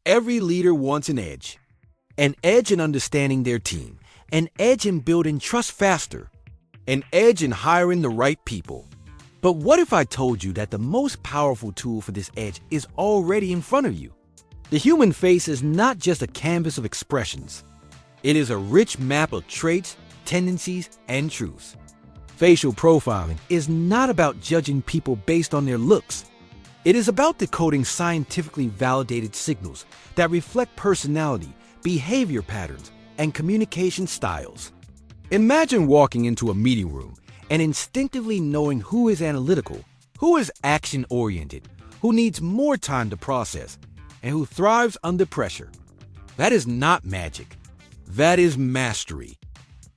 Every leader wants an edge in understanding their team, an edge in building trust faster, an edge in hiring the right people. But what if I told you that the most powerful tool for this edge is already in front of you? The human face is not just a canvas of expressions. It is a rich map of traits, tendencies, and truths. Facial profiling is not about judging people based on their looks. It is about decoding scientifically validated signals that reflect personality, behavior patterns, and communication styles. Imagine walking into a meeting room and instinctively knowing who is analytical, who is action-oriented, who needs more time to process, and who thrives under pressure. That is not magic. That is mastery.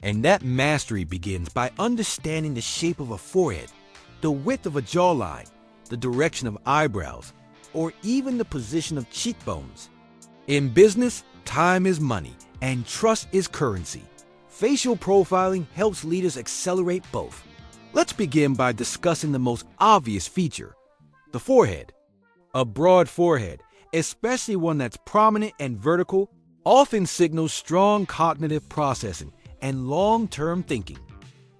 And that mastery begins by understanding the shape of a forehead, the width of a jawline, the direction of eyebrows, or even the position of cheekbones. In business, time is money, and trust is currency. Facial profiling helps leaders accelerate both. Let's begin by discussing the most obvious feature, the forehead. A broad forehead, especially one that's prominent and vertical, often signals strong cognitive processing and long-term thinking.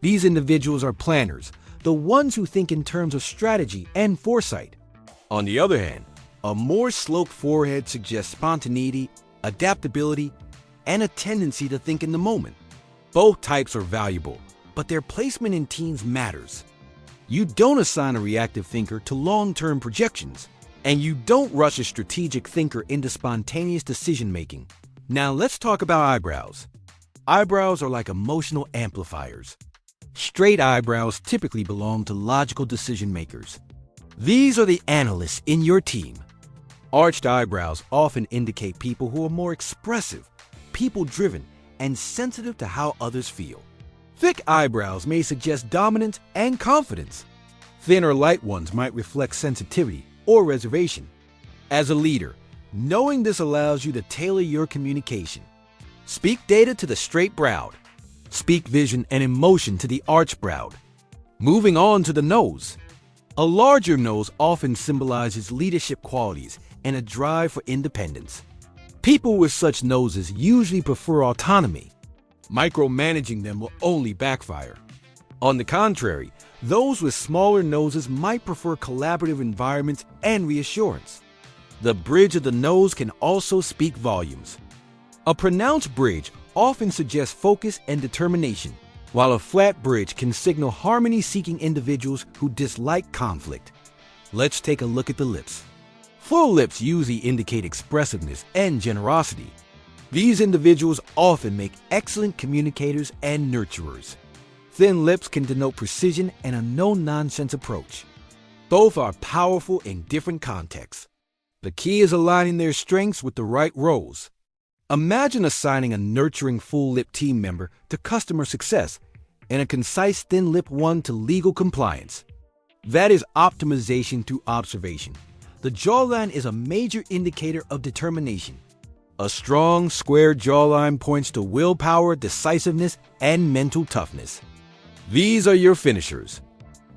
These individuals are planners, the ones who think in terms of strategy and foresight. On the other hand, a more sloped forehead suggests spontaneity, adaptability, and a tendency to think in the moment. Both types are valuable, but their placement in teams matters. You don't assign a reactive thinker to long-term projections, and you don't rush a strategic thinker into spontaneous decision-making. Now let's talk about eyebrows. Eyebrows are like emotional amplifiers. Straight eyebrows typically belong to logical decision makers. These are the analysts in your team. Arched eyebrows often indicate people who are more expressive, people-driven, and sensitive to how others feel. Thick eyebrows may suggest dominance and confidence. Thin or light ones might reflect sensitivity or reservation. As a leader, knowing this allows you to tailor your communication. Speak data to the straight-browed. Speak vision and emotion to the arch-browed. Moving on to the nose. A larger nose often symbolizes leadership qualities and a drive for independence. People with such noses usually prefer autonomy. Micromanaging them will only backfire. On the contrary, those with smaller noses might prefer collaborative environments and reassurance. The bridge of the nose can also speak volumes. A pronounced bridge often suggests focus and determination, while a flat bridge can signal harmony-seeking individuals who dislike conflict. Let's take a look at the lips. Full lips usually indicate expressiveness and generosity. These individuals often make excellent communicators and nurturers. Thin lips can denote precision and a no-nonsense approach. Both are powerful in different contexts. The key is aligning their strengths with the right roles. Imagine assigning a nurturing full-lip team member to customer success and a concise thin-lip one to legal compliance. That is optimization through observation. The jawline is a major indicator of determination. A strong, square jawline points to willpower, decisiveness, and mental toughness. These are your finishers.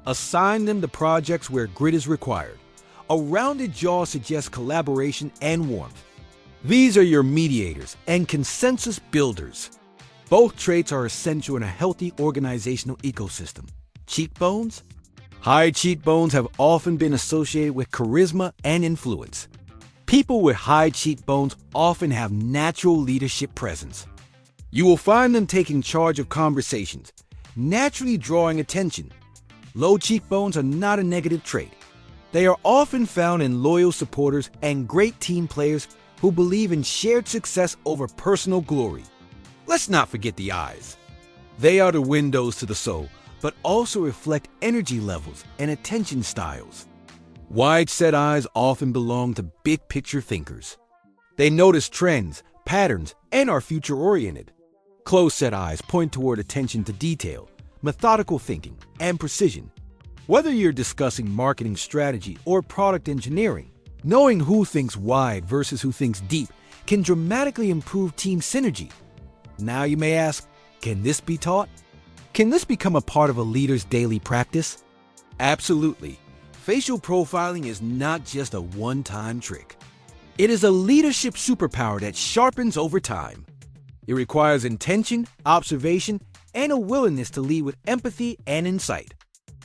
Assign them to projects where grit is required. A rounded jaw suggests collaboration and warmth. These are your mediators and consensus builders. Both traits are essential in a healthy organizational ecosystem. Cheekbones? High cheekbones have often been associated with charisma and influence. People with high cheekbones often have natural leadership presence. You will find them taking charge of conversations, naturally drawing attention. Low cheekbones are not a negative trait. They are often found in loyal supporters and great team players who believe in shared success over personal glory. Let's not forget the eyes. They are the windows to the soul, but also reflect energy levels and attention styles. Wide-set eyes often belong to big-picture thinkers. They notice trends, patterns, and are future-oriented. Close-set eyes point toward attention to detail, methodical thinking, and precision. Whether you're discussing marketing strategy or product engineering, knowing who thinks wide versus who thinks deep can dramatically improve team synergy. Now you may ask, can this be taught? Can this become a part of a leader's daily practice? Absolutely. Facial profiling is not just a one-time trick. It is a leadership superpower that sharpens over time. It requires intention, observation, and a willingness to lead with empathy and insight.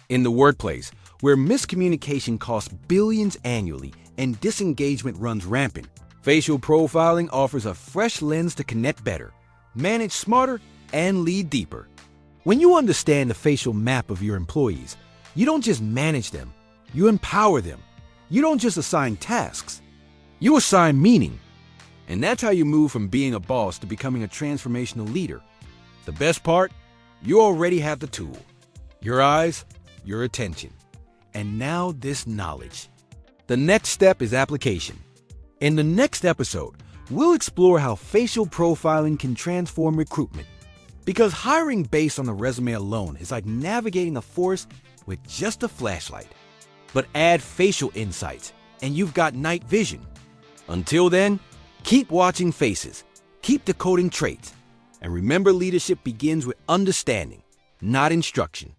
In the workplace, where miscommunication costs billions annually and disengagement runs rampant, facial profiling offers a fresh lens to connect better, manage smarter, and lead deeper. When you understand the facial map of your employees, you don't just manage them, you empower them. You don't just assign tasks, you assign meaning. And that's how you move from being a boss to becoming a transformational leader. The best part? You already have the tool. Your eyes, your attention, and now this knowledge. The next step is application. In the next episode, we'll explore how facial profiling can transform recruitment. Because hiring based on a resume alone is like navigating a forest with just a flashlight. But add facial insights, and you've got night vision. Until then, keep watching faces, keep decoding traits, and remember leadership begins with understanding, not instruction.